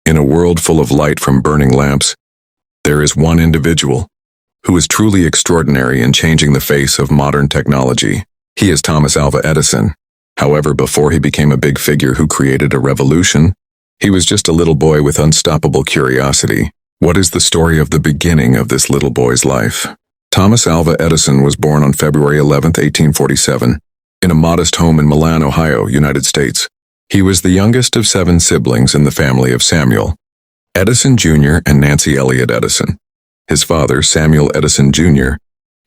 In a world full of light from burning lamps, there is one individual who is truly extraordinary in changing the face of modern technology. He is Thomas Alva Edison. However, before he became a big figure who created a revolution, he was just a little boy with unstoppable curiosity. What is the story of the beginning of this little boy's life? Thomas Alva Edison was born on February 11, 1847, in a modest home in Milan, Ohio, United States. He was the youngest of 7 siblings in the family of Samuel Edison Jr. and Nancy Elliott Edison. His father, Samuel Edison Jr.,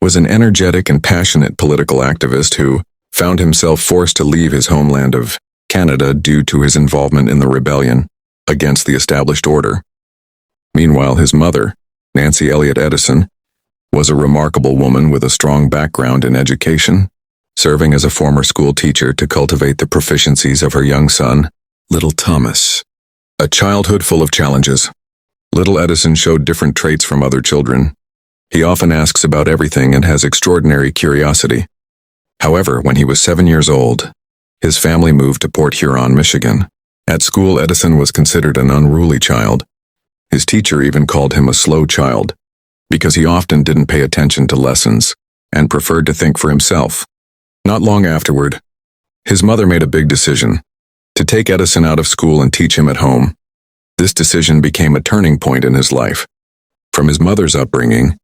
was an energetic and passionate political activist who found himself forced to leave his homeland of Canada due to his involvement in the rebellion against the established order. Meanwhile, his mother, Nancy Elliott Edison, was a remarkable woman with a strong background in education, serving as a former school teacher to cultivate the proficiencies of her young son, little Thomas. A childhood full of challenges. Little Edison showed different traits from other children. He often asks about everything and has extraordinary curiosity. However, when he was 7 years old, his family moved to Port Huron, Michigan. At school, Edison was considered an unruly child. His teacher even called him a slow child, because he often didn't pay attention to lessons and preferred to think for himself. Not long afterward, his mother made a big decision to take Edison out of school and teach him at home. This decision became a turning point in his life. From his mother's upbringing,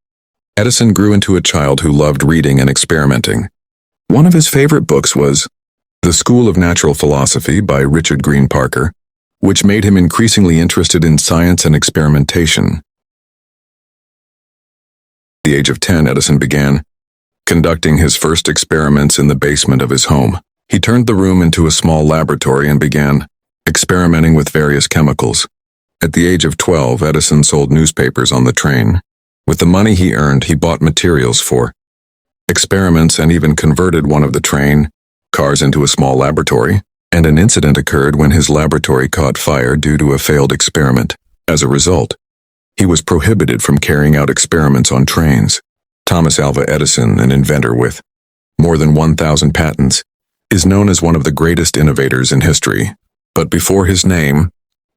Edison grew into a child who loved reading and experimenting. One of his favorite books was The School of Natural Philosophy by Richard Green Parker, which made him increasingly interested in science and experimentation. At the age of 10, Edison began conducting his first experiments in the basement of his home. He turned the room into a small laboratory and began experimenting with various chemicals. At the age of 12, Edison sold newspapers on the train. With the money he earned, he bought materials for experiments and even converted one of the train cars into a small laboratory, and an incident occurred when his laboratory caught fire due to a failed experiment. As a result, he was prohibited from carrying out experiments on trains. Thomas Alva Edison, an inventor with more than 1,000 patents, is known as one of the greatest innovators in history. But before his name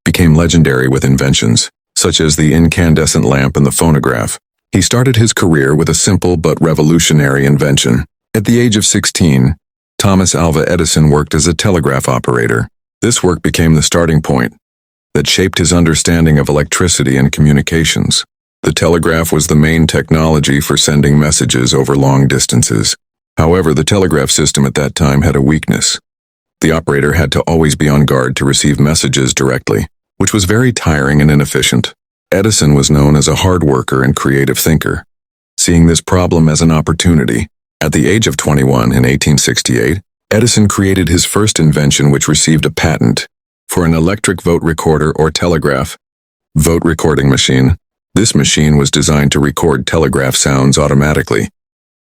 became legendary with inventions, such as the incandescent lamp and the phonograph, he started his career with a simple but revolutionary invention. At the age of 16, Thomas Alva Edison worked as a telegraph operator. This work became the starting point that shaped his understanding of electricity and communications. The telegraph was the main technology for sending messages over long distances. However, the telegraph system at that time had a weakness. The operator had to always be on guard to receive messages directly, which was very tiring and inefficient. Edison was known as a hard worker and creative thinker, seeing this problem as an opportunity. At the age of 21 in 1868, Edison created his first invention, which received a patent for an electric vote recorder or telegraph vote recording machine. This machine was designed to record telegraph sounds automatically,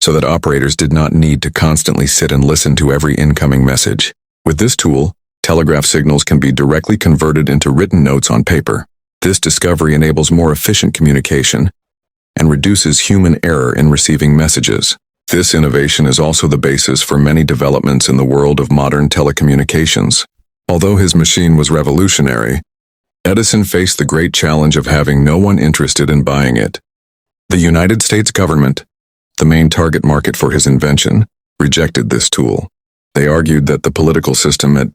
so that operators did not need to constantly sit and listen to every incoming message. With this tool, telegraph signals can be directly converted into written notes on paper. This discovery enables more efficient communication and reduces human error in receiving messages. This innovation is also the basis for many developments in the world of modern telecommunications. Although his machine was revolutionary, Edison faced the great challenge of having no one interested in buying it. The United States government, the main target market for his invention, rejected this tool. They argued that the political system at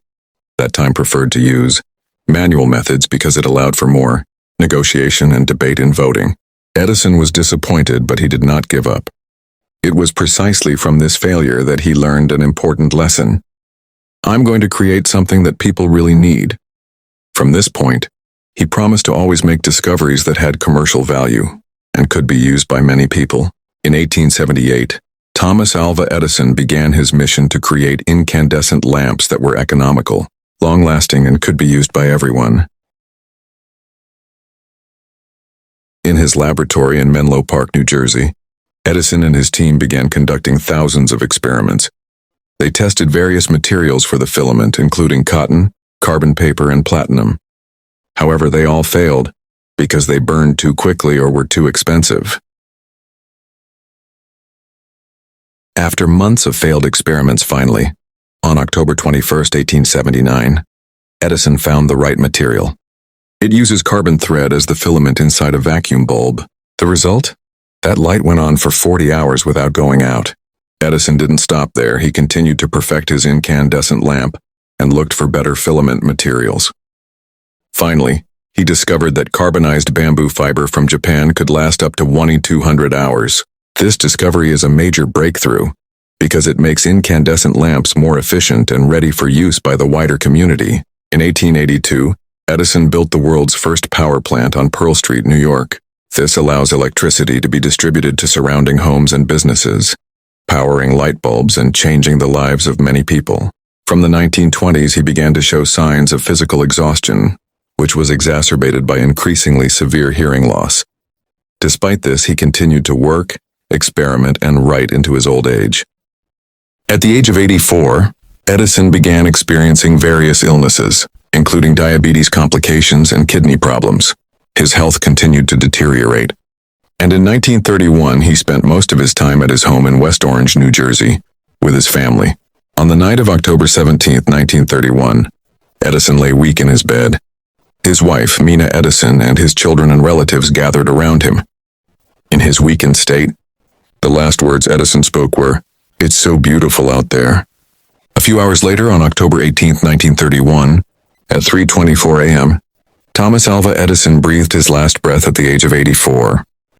that time preferred to use manual methods because it allowed for more negotiation and debate in voting. Edison was disappointed, but he did not give up. It was precisely from this failure that he learned an important lesson. I'm going to create something that people really need. From this point, he promised to always make discoveries that had commercial value and could be used by many people. In 1878, Thomas Alva Edison began his mission to create incandescent lamps that were economical, long-lasting, and could be used by everyone. In his laboratory in Menlo Park, New Jersey, Edison and his team began conducting thousands of experiments. They tested various materials for the filament, including cotton, carbon paper, and platinum. However, they all failed because they burned too quickly or were too expensive. After months of failed experiments, finally, on October 21, 1879, Edison found the right material. It uses carbon thread as the filament inside a vacuum bulb. The result? That light went on for 40 hours without going out. Edison didn't stop there. He continued to perfect his incandescent lamp and looked for better filament materials. Finally, he discovered that carbonized bamboo fiber from Japan could last up to 1,200 hours. This discovery is a major breakthrough because it makes incandescent lamps more efficient and ready for use by the wider community. In 1882, Edison built the world's first power plant on Pearl Street, New York. This allows electricity to be distributed to surrounding homes and businesses, powering light bulbs and changing the lives of many people. From the 1920s, he began to show signs of physical exhaustion, which was exacerbated by increasingly severe hearing loss. Despite this, he continued to work, experiment, and write into his old age. At the age of 84, Edison began experiencing various illnesses, including diabetes complications and kidney problems. His health continued to deteriorate, and in 1931 he spent most of his time at his home in West Orange, New Jersey, with his family. On the night of October 17, 1931, Edison lay weak in his bed. His wife, Mina Edison, and his children and relatives gathered around him. In his weakened state, the last words Edison spoke were, "It's so beautiful out there." A few hours later, on October 18, 1931, at 3:24 a.m., Thomas Alva Edison breathed his last breath at the age of 84.